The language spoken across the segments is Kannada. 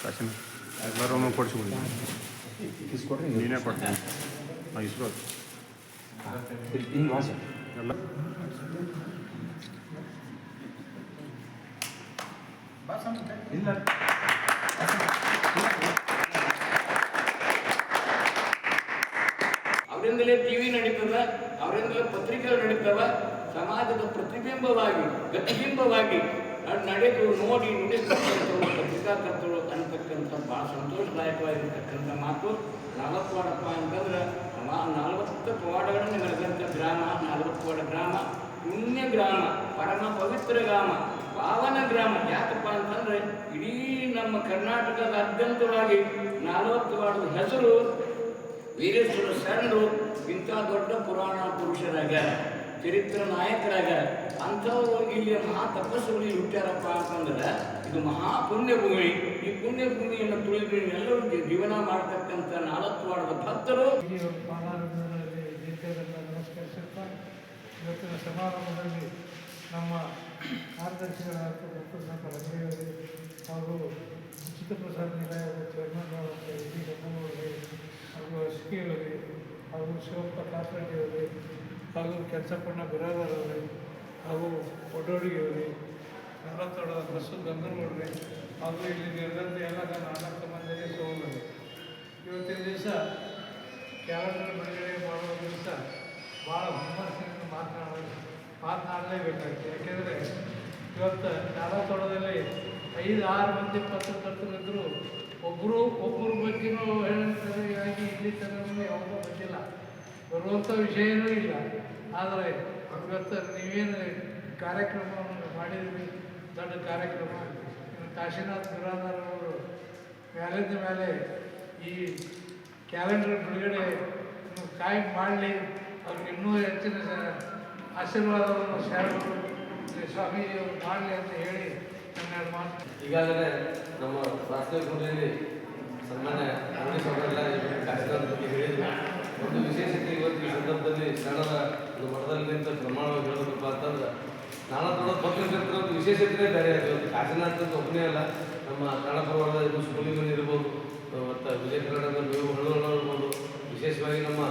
ಕಾಶನ್ ಎಲ್ಲರೂ ಕೊಡಿಸ್ಬಿಡಿ ಇಸ್ಕೊಡ್ರಿ ನೀನೇ ಕೊಡ್ತೀನಿ ಇಸ್ಕೋ ಹಿಂಗೆ ವಾಸ ಎಲ್ಲ ಇಲ್ಲ ಅವರಿಂದಲೇ ಟಿವಿ ನಡೀತದ, ಅವರಿಂದಲೇ ಪತ್ರಿಕೆಗಳು ನಡೀತವ. ಸಮಾಜದ ಪ್ರತಿಬಿಂಬವಾಗಿ ಗತಿಬಿಂಬವಾಗಿ ನಡೆದು ನೋಡಿ ನುಡಿಸ್ತಕ್ಕಂಥವ್ರು ಪತ್ರಿಕಾಕರ್ತರು ಅಂತಕ್ಕಂಥ ಭಾಳ ಸಂತೋಷದಾಯಕವಾಗಿರ್ತಕ್ಕಂಥ ಮಾತು. 40 ವಾಡಪ್ಪ ಅಂತಂದ್ರೆ 40 ಪವಾಡಗಳನ್ನು ನಡೆದಂಥ ಗ್ರಾಮ 40 ವಾಡ ಗ್ರಾಮ, ಪುಣ್ಯ ಗ್ರಾಮ, ಪರಮ ಪವಿತ್ರ ಗ್ರಾಮ, ಪಾವನ ಗ್ರಾಮ. ಯಾಕಪ್ಪ ಅಂತಂದರೆ ಇಡೀ ನಮ್ಮ ಕರ್ನಾಟಕದಾದ್ಯಂತವಾಗಿ 40 ವಾಡದ ಹೆಸರು ವೀರೇಶ್ವರ ಶರಣರು ಇಂಥ ದೊಡ್ಡ ಪುರಾಣ ಪುರುಷರಾಗ್ಯಾರ, ಚರಿತ್ರ ನಾಯಕರಾಗ್ಯಾರ. ಅಂಥವರು ಇಲ್ಲಿ ಮಹಾ ತಪಸ್ಸುಗಳು ಹುಟ್ಟ್ಯಾರಪ್ಪ ಅಂತಂದ್ರೆ ಇದು ಮಹಾ ಪುಣ್ಯಭೂಮಿ. ಈ ಪುಣ್ಯಭೂಮಿಯನ್ನು ತುಳಿದು ಎಲ್ಲರೂ ಜೀವನ ಮಾಡ್ತಕ್ಕಂಥ 40 ವಾಡದ ಭಕ್ತರು ನಮಸ್ಕರಿಸುತ್ತಾ ಇವತ್ತಿನ ಸಮಾರಂಭದಲ್ಲಿ ನಮ್ಮ ಕಾರ್ಯದರ್ಶಿಗಳಾದ ಡಾಕ್ಟರ್ ಲಕ್ಷ್ಮೀಯವರೇ ಹಾಗೂ ಉಚಿತ ಪ್ರಸಾದ ನಿಲಯದ ಚೇರ್ಮನ್ ಡಿ ಗಂಗಮ್ಮವರೇ ಹಾಗೂ ಅಶ್ಕಿಯವರೇ ಹಾಗೂ ಶಿವಪ್ಪ ಕಾಸರಟ್ಟಿಯವರೇ ಹಾಗೂ ಕೆಂಚಪ್ಪಣ್ಣ ಬಿರಾದರವರೇ ಹಾಗೂ ಒಡ್ಡೋಡಿಯವರೇ ನರತೋಡ ಬಸ್ಸು ಗಂಗನಗೌಡರೇ ಹಾಗೂ ಇಲ್ಲಿ ನೆರೆದಂಥ ಎಲ್ಲ ನನ್ನ ಅಣ್ಣ ತಮ್ಮಂದಿರೇ ಸೋದರರೇ, ಇವತ್ತಿನ ದಿವಸ ಕ್ಯಾಲೆಂಡರ್ ಬಿಡುಗಡೆ ಮಾಡುವ ದಿವಸ ಭಾಳ ಹುಮ್ಮಸ್ಸಿನಿಂದ ಮಾತನಾಡಲೇಬೇಕಾಗ್ತದೆ. ಯಾಕೆಂದರೆ ಇವತ್ತು ನಾಡತೋಟದಲ್ಲಿ 5-6 ಮಂದಿ ಪತ್ರಕರ್ತರಿದ್ದರು, ಒಬ್ಬರ ಬಗ್ಗೆನೂ ಹೇಳ್ತಾರೆ ಇಲ್ಲಿ ತನಕ ಯಾವುದೂ ಗೊತ್ತಿಲ್ಲ, ಬರುವಂಥ ವಿಷಯನೂ ಇಲ್ಲ. ಆದರೆ ಇವತ್ತು ನೀವೇನು ಕಾರ್ಯಕ್ರಮವನ್ನು ಮಾಡಿದ್ರಿ, ದೊಡ್ಡ ಕಾರ್ಯಕ್ರಮ. ಕಾಶಿನಾಥ್ ಬಿರಾದರ್ ಅವರು ಮೇಲಿಂದ ಮೇಲೆ ಈ ಕ್ಯಾಲೆಂಡರ್ ಬಿಡುಗಡೆ ಕಾಯಂ ಮಾಡಲಿ, ಅವ್ರಿಗೆ ಇನ್ನೂ ಹೆಚ್ಚಿನ ಆಶೀರ್ವಾದವನ್ನು ಶರಣರು ಸ್ವಾಮೀಜಿಯವರು ಮಾಡಲಿ ಅಂತ ಹೇಳಿ ನನ್ನ ಮಾತು. ಈಗಾಗಲೇ ನಮ್ಮ ಪ್ರಾಥಮಿಕ ಗುಂಡಿಯಲ್ಲಿ ಸನ್ಮಾನ್ಯ ಅಂಗಡಿ ಸಭೆಲ್ಲ ಕಾಶಿನಾಥ್ ಬಗ್ಗೆ ಹೇಳಿದ್ರು. ಒಂದು ವಿಶೇಷತೆ ಇವತ್ತು ಈ ಸಂದರ್ಭದಲ್ಲಿ ಶರಣರ ಒಂದು ಮಠದಲ್ಲಿ ನಿಂತ ಪ್ರಮಾಣವಾಗಿ ಹೇಳಬೇಕಪ್ಪ ಅಂತಂದ್ರೆ 40 ಪತ್ರಕರ್ತರ ಒಂದು ವಿಶೇಷತೆ ಬೇರೆ ಇದೆ. ಇವತ್ತು ಕಾಶಿನಾಥ್ ಅಂತ ಒಬ್ಬನೇ ಅಲ್ಲ, ನಮ್ಮ ಕನ್ನಡ ಪ್ರವಾದ ಸ್ಕೂಲಿಂಗ್ ಇರ್ಬೋದು, ಮತ್ತು ವಿಜಯ ಕನ್ನಡದ ನೀವು ಹಳ್ಳುಗಳು ಇರ್ಬೋದು. ವಿಶೇಷವಾಗಿ ನಮ್ಮ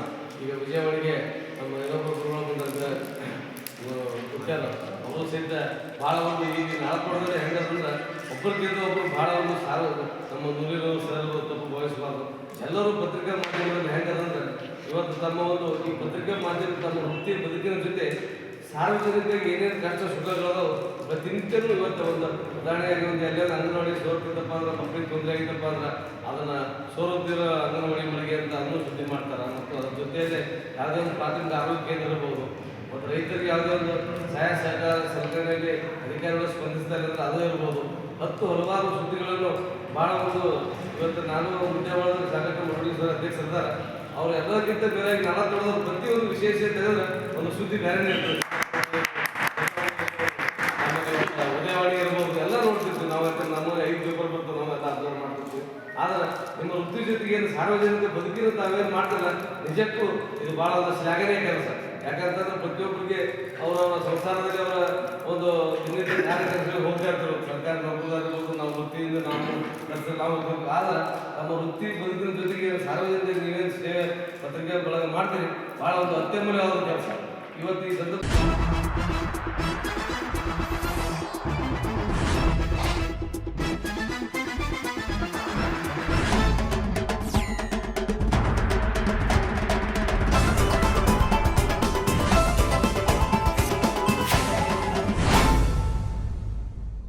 ಈಗ ವಿಜಯವಾಡಿಗೆ ನಮ್ಮ ಇನ್ನೊಬ್ಬರು ಪ್ರಮಾಣ ಬಂದಾಗ ಹುಟ್ಟ್ಯಾರ, ಅವರು ಸಹಿತ ಭಾಳ ಒಂದು ಈ 40 ವರ್ಷದಲ್ಲಿ ಹೆಂಗಂದ್ರೆ ಒಬ್ಬರಿಗಿಂತ ಒಬ್ಬರು ಭಾಳ ಒಂದು ನಮ್ಮ ನುಲಿಗಳು ಸರಲು ತಪ್ಪು ಭಾವಿಸಬಾರ್ದು. ಎಲ್ಲರೂ ಪತ್ರಿಕಾ ಮಾಧ್ಯಮದಲ್ಲಿ ಹೆಂಗಂದ್ರೆ ಇವತ್ತು ತಮ್ಮ ಒಂದು ಈ ಪತ್ರಿಕಾ ಮಾಧ್ಯಮ ತಮ್ಮ ವೃತ್ತಿ ಬದುಕಿನ ಜೊತೆ ಸಾರ್ವಜನಿಕರಿಗೆ ಏನೇನು ಕಷ್ಟ ಸುಖಗಳು ಪ್ರತಿನಿತ್ಯನೂ ಇವತ್ತು ಒಂದು ಉದಾಹರಣೆಯಾಗಿ ಒಂದು ಎಲ್ಲರೂ ಅಂಗನವಾಡಿ ಸೋರ್ತಿದ್ದಪ್ಪ ಅಂದ್ರೆ ಮಕ್ಕಳಿಗೆ ತೊಂದರೆ ಆಗಿದ್ದಪ್ಪ ಅಂದ್ರೆ ಅದನ್ನು ಸೋರುತ್ತಿರೋ ಅಂಗನವಾಡಿ ಮಳಿಗೆ ಅಂತ ಅದನ್ನು ಸುದ್ದಿ ಮಾಡ್ತಾರೆ. ಮತ್ತು ಅದ್ರ ಜೊತೆಯಲ್ಲೇ ಯಾವುದೇ ಒಂದು ಪ್ರಾಥಮಿಕ ಆರೋಗ್ಯ ಕೇಂದ್ರ ಇರ್ಬೋದು, ಮತ್ತು ರೈತರಿಗೆ ಯಾವುದೇ ಒಂದು ಸಹಾಯ ಸಹಕಾರ ಸಂಘಟನೆಯಲ್ಲಿ ಅಧಿಕಾರಿಗಳು ಸ್ಪಂದಿಸ್ತಾರೆ ಅಂದರೆ ಅದು ಇರ್ಬೋದು. ಹಲವಾರು ಸುದ್ದಿಗಳನ್ನು ಭಾಳ ಒಂದು ಇವತ್ತು ನಾನು ಮುಂಜಾನೆ ಸಾಗರ ಮುರುಳೇಶ್ವರ ಅಧ್ಯಕ್ಷರಿದ್ದಾರೆ, ಅವ್ರು ಎಲ್ಲರಿಗಿಂತ ಬೇರೆಯಾಗಿ 40 ಪ್ರತಿಯೊಂದು ವಿಶೇಷತೆ ತೆಗೆದ್ರೆ ಒಂದು ಸುದ್ದಿ ಬೇರೆನೇ ಇರ್ತದೆ. ಉದಯವಾಣಿ ಇರ್ಬೋದು ಎಲ್ಲ ನೋಡ್ತಿರ್ತೀವಿ ನಾವು. ಯಾಕಂದ್ರೆ ನಮ್ಮ 5 ಪೇಪರ್ ಬರ್ತದೆ, ನಾವು ಎಲ್ಲ ಅಬ್ಸರ್ವ್ ಮಾಡ್ತಿರ್ತೀವಿ. ಆದರೆ ನಿಮ್ಮ ವೃತ್ತಿ ಜೊತೆಗೆ ಏನು ಸಾರ್ವಜನಿಕ ಬದುಕಿನ ತಾವೇನು ಮಾಡ್ತಾರೆ ನಿಜಕ್ಕೂ ಇದು ಭಾಳ ಒಂದು ಶ್ಲಾಘನೀಯ ಕೆಲಸ. ಯಾಕಂತಂದ್ರೆ ಪ್ರತಿಯೊಬ್ಬರಿಗೆ ಅವರ ಸಂಸಾರದಲ್ಲಿ ಅವರ ಒಂದು ಇನ್ನಿತರ ಕಾರ್ಯದರ್ಶಿಗಳು ಹೋಗ್ತಾ ಇರ್ತಾರೆ. ಸರ್ಕಾರ ನೌಕರರಾಗಿರ್ಬೋದು, ನಾವು ವೃತ್ತಿಯಿಂದ ನಾವು ಆದರೆ ನಮ್ಮ ವೃತ್ತಿ ಬದುಕಿನ ಜೊತೆಗೆ ಸಾರ್ವಜನಿಕ ನೀವೇನು ಸೇವೆ ಪತ್ರಿಕೆ ಬಳಗ ಮಾಡ್ತೀರಿ ಭಾಳ ಒಂದು ಅತ್ಯಮೂಲ್ಯವಾದ ಕೆಲಸ. ಇವತ್ತು ಈ ಸಂದರ್ಭ